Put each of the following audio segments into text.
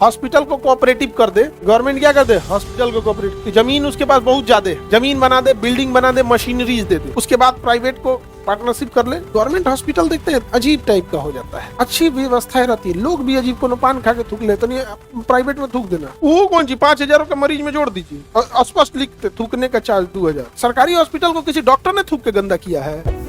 Hospital को cooperative कर दे। Government क्या कर दे, हॉस्पिटल को कोऑपरेटिव, जमीन उसके पास बहुत ज्यादा है, जमीन बना दे, बिल्डिंग बना दे, मशीनरीज दे दे, उसके बाद प्राइवेट को पार्टनरशिप कर ले। गवर्नमेंट हॉस्पिटल देखते हैं अजीब टाइप का हो जाता है, अच्छी व्यवस्थाएं रहती है, लोग भी अजीब को पान खा के थूक लेते, नहीं प्राइवेट में थूक देना, वो कौन सी 5,000 का मरीज में जोड़ दीजिए और स्पष्ट लिखते थूकने का चार्ज 2,000। सरकारी हॉस्पिटल को किसी डॉक्टर ने थूक के गंदा किया है?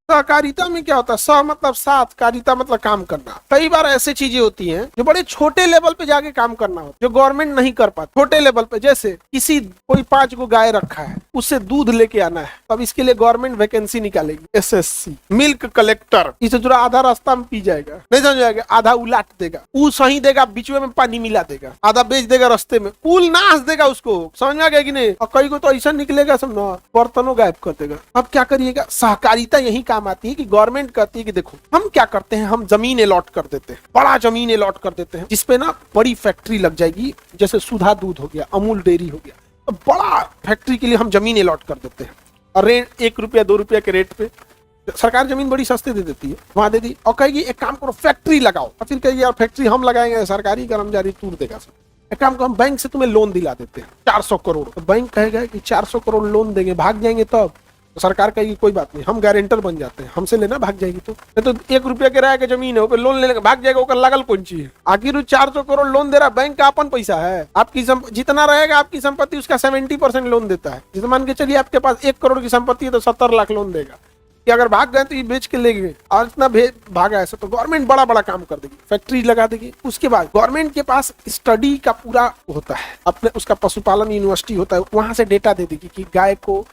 सहकारिता में क्या होता है, सह मतलब साथ, कारिता मतलब काम करना। कई बार ऐसी चीजें होती हैं जो बड़े छोटे लेवल पे जाके काम करना होता है, जो गवर्नमेंट नहीं कर पाती। छोटे लेवल पे जैसे किसी कोई 5 को गाय रखा है, उससे दूध लेके आना है, तो अब इसके लिए गवर्नमेंट वैकेंसी निकालेगी, एसएससी मिल्क कलेक्टर। इसे जो आधा रास्ता में पी जाएगा, नहीं समझ जाएगा, आधा उलाट देगा, वो सही देगा, बीच में पानी मिला देगा, आधा बेच देगा रास्ते में, पुल नाश देगा उसको, समझ में आ गया कि नहीं। और कई को तो ऐसा निकलेगा समझो बर्तनों गायब कर देगा। अब क्या करिएगा, सहकारिता यही काम आती है कि गवर्नमेंट कहती है कि देखो हम क्या करते हैं, हम जमीन अलॉट कर देते हैं, बड़ा जमीन अलॉट कर देते हैं, जिसपे ना बड़ी फैक्ट्री लग जाएगी, जैसे सुधा दूध हो गया, अमूल डेयरी हो गया, तो बड़ा फैक्ट्री के लिए हम जमीन अलॉट कर देते हैं और रेट 1 रुपया 2 रुपया के रेट पे सरकार जमीन बड़ी सस्ती दे देती है, वहां दे दी और कहेगी एक काम करो फैक्ट्री लगाओ, और फिर कहेगी यार फैक्ट्री हम लगाएंगे, सरकारी कर्मचारी तूर देगा सब। एक काम करो हम बैंक से तुम्हें लोन दिला देते हैं 400 करोड़, तो बैंक कहेगा कि 400 करोड़ लोन देंगे, भाग जाएंगे तब, तो सरकार कहेगी कोई बात नहीं, हम गारंटर बन जाते हैं, हमसे लेना, भाग जाएगी तो 1 रुपया किराए के जमीन है, ऊपर लोन लेने भाग जाएगा, ओकर लागल कौन चीज है? आखिर 400 करोड़ लोन दे रहा, बैंक का अपन पैसा है, आपकी जितना रहेगा आपकी संपत्ति उसका 70% लोन देता है। जिसे मान के चलिए आपके पास 1 करोड़ की संपत्ति है तो 70 लाख लोन देगा, कि अगर भाग गए तो ये बेच के ले गए, और इतना भागा ऐसा, तो गवर्नमेंट बड़ा बड़ा काम कर देगी, फैक्ट्री लगा देगी। उसके बाद गवर्नमेंट के पास स्टडी का पूरा होता है, अपने उसका पशुपालन यूनिवर्सिटी होता है, वहां से डेटा दे देगी कि गाय को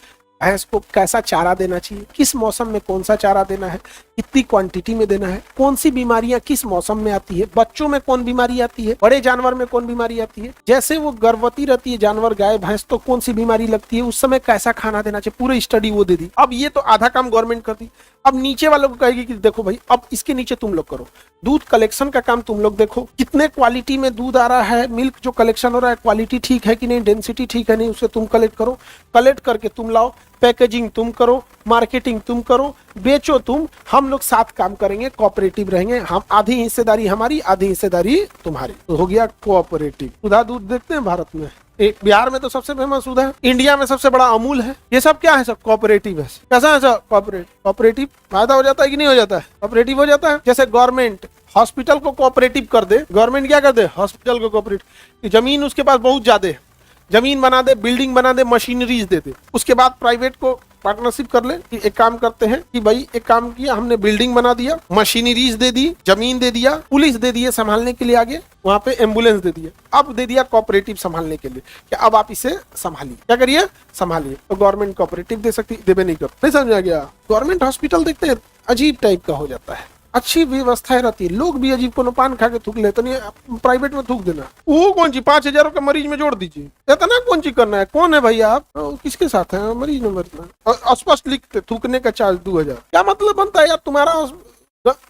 भैंस को कैसा चारा देना चाहिए, किस मौसम में कौन सा चारा देना है, कितनी क्वांटिटी में देना है, कौन सी बीमारियां किस मौसम में आती है, बच्चों में कौन बीमारी आती है, बड़े जानवर में कौन बीमारी आती है, जैसे वो गर्भवती रहती है जानवर गाय भैंस तो कौन सी बीमारी लगती है, उस समय कैसा खाना देना चाहिए, पूरी स्टडी वो दे दी। अब ये तो आधा काम गवर्नमेंट कर दी, अब नीचे वालों को कहेगी कि देखो भाई अब इसके नीचे तुम लोग करो, दूध कलेक्शन का काम तुम लोग देखो, कितने क्वालिटी में दूध आ रहा है, मिल्क जो कलेक्शन हो रहा है क्वालिटी ठीक है कि नहीं, डेंसिटी ठीक है नहीं, उसे तुम कलेक्ट करो, कलेक्ट करके तुम लाओ, पैकेजिंग तुम करो, मार्केटिंग तुम करो, बेचो तुम, हम लोग साथ काम करेंगे, कोऑपरेटिव रहेंगे, हम आधी हिस्सेदारी हमारी आधी हिस्सेदारी तुम्हारी, तो हो गया कोऑपरेटिव। सुधा दूध देखते हैं भारत में, एक बिहार में तो सबसे फेमस सुधा है, इंडिया में सबसे बड़ा अमूल है, ये सब क्या है, सब कोऑपरेटिव है। कैसा है सब कोऑपरेटिव फायदा हो जाता है कि नहीं हो जाता है, कोऑपरेटिव हो जाता है। जैसे गवर्नमेंट हॉस्पिटल को कोऑपरेटिव कर दे, गवर्नमेंट क्या कर दे, हॉस्पिटल को कोऑपरेटिव, जमीन उसके पास बहुत ज्यादा है, जमीन बना दे, बिल्डिंग बना दे, मशीनरीज दे दे, उसके बाद प्राइवेट को पार्टनरशिप कर ले कि एक काम करते हैं कि भाई एक काम किया हमने, बिल्डिंग बना दिया, मशीनरीज दे दी, जमीन दे दिया, पुलिस दे दिए संभालने के लिए, आगे वहां पे एम्बुलेंस दे दिया, अब दे दिया कोऑपरेटिव संभालने के लिए कि अब आप इसे संभालिए, क्या करिए संभालिए, तो गवर्नमेंट कोऑपरेटिव दे सकती, देवे नहीं कर, नहीं समझ आ गया। गवर्नमेंट हॉस्पिटल देखते हैं अजीब टाइप का हो जाता है, अच्छी व्यवस्थाएं रहती है, लोग भी अजीब को पान खा के थूक लेते, नहीं प्राइवेट में थूक देना, वो कौन सी 5,000 का मरीज में जोड़ दीजिए, इतना कौन सी करना है, कौन है भाई आप, किसके साथ है, मरीज नंबर इतना स्पष्ट लिखते थूकने का चार्ज 2,000, क्या मतलब बनता है यार तुम्हारा?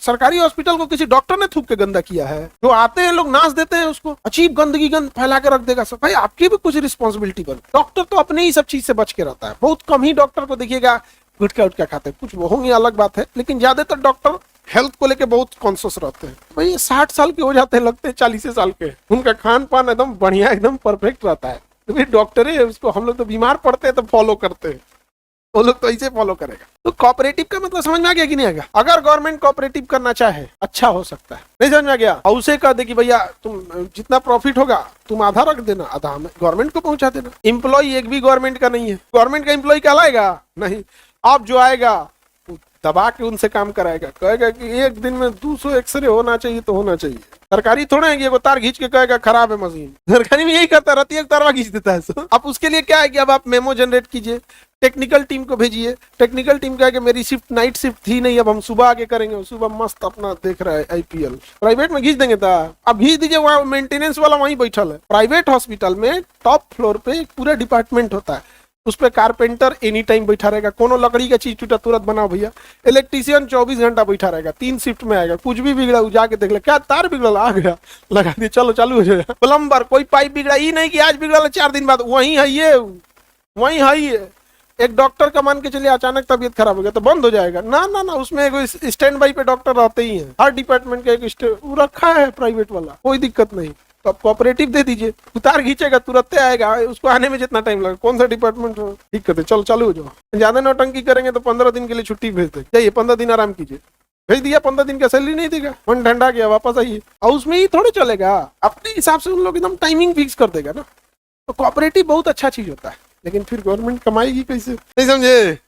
सरकारी हॉस्पिटल को किसी डॉक्टर ने थूक के गंदा किया है, जो आते हैं लोग नाच देते हैं उसको, अजीब गंदगी गंद फैला के रख देगा सब, भाई आपकी भी कुछ रिस्पॉन्सिबिलिटी बन। डॉक्टर तो अपने ही सब चीज से बच के रहता है, बहुत कम ही डॉक्टर को देखिएगा गुटखा उटका खाते हैं, कुछ होंगे अलग बात है, लेकिन ज्यादातर डॉक्टर हेल्थ को लेके बहुत कॉन्शियस रहते हैं। भाई 60 साल के हो जाते हैं, लगते हैं 40 साल के, उनका खान पान एकदम बढ़िया एकदम परफेक्ट रहता है, तो फिर डॉक्टर है उसको, हम लोग तो बीमार पड़ते हैं तो फॉलो करते हैं, वो लोग तो ऐसे फॉलो करेगा। तो कोऑपरेटिव का मतलब समझ में आ गया कि नहीं आ गया? अगर गवर्नमेंट कोऑपरेटिव करना चाहे अच्छा हो सकता है, नहीं समझ में आ गया? और उसे कह दे कि भैया तुम जितना प्रॉफिट होगा तुम आधा रख देना, आधा हमें गवर्नमेंट को पहुंचा देना। एम्प्लॉय एक भी गवर्नमेंट का नहीं है, गवर्नमेंट का एम्प्लॉय कहलाएगा नहीं, अब जो आएगा दबा के उनसे काम कराएगा, कहेगा कि एक दिन में 200 एक्सरे होना चाहिए तो होना चाहिए। सरकारी थोड़ा है कि वो तार खींच के कहेगा खराब है मशीन, सरकारी में यही करता रहती है, तारवा खींच देता है। अब उसके लिए क्या है कि अब आप मेमो जनरेट कीजिए, टेक्निकल टीम को भेजिए, टेक्निकल टीम कहे कि मेरी शिफ्ट नाइट शिफ्ट थी नहीं, अब हम सुबह आके करेंगे, सुबह मस्त अपना देख रहा है आईपीएल। प्राइवेट में खींच देंगे था, अब खींच दीजिए, वहाँ मेंटेनेंस वाला वहीं बैठल है। प्राइवेट हॉस्पिटल में टॉप फ्लोर पे एक पूरा डिपार्टमेंट होता है, उस पे कारपेंटर एनी टाइम बैठा रहेगा, कोनो लकड़ी का चीज टूटा तुरंत बनाओ भैया। इलेक्ट्रीशियन 24 घंटा बैठा रहेगा, 3 शिफ्ट में आएगा, कुछ भी बिगड़ा जाके देख ले, क्या तार बिगड़ा, आ गया लगा दिया, चलो चालू हो जाएगा। प्लम्बर कोई पाइप बिगड़ा, ही नहीं कि आज बिगड़ा 4 दिन बाद वही है ये, वही है ये। एक डॉक्टर का मान के चलिए अचानक तबीयत खराब हो गया तो बंद हो जाएगा, ना ना ना, उसमें एक स्टैंड बाई पे डॉक्टर रहते ही हैं, हर डिपार्टमेंट का एक वो रखा है प्राइवेट वाला, कोई दिक्कत नहीं। तो आप कोऑपरेटिव दे दीजिए, उतार खींचेगा तुरंत आएगा, उसको आने में जितना टाइम लगे, कौन सा डिपार्टमेंट हो, दिक्कत है, चलो चालू हो जाओ। ज्यादा नौटंकी करेंगे तो 15 दिन के लिए छुट्टी भेज दे, जाइए 15 दिन आराम कीजिए, भेज दिया, 15 दिन का सैलरी नहीं देगा, मन ठंडा गया, वापस आइए। और उसमें ही थोड़े चलेगा, अपने हिसाब से उन लोग एकदम टाइमिंग फिक्स कर देगा ना। तो कोऑपरेटिव बहुत अच्छा चीज होता है, लेकिन फिर गवर्नमेंट कमाएगी कैसे, नहीं समझे।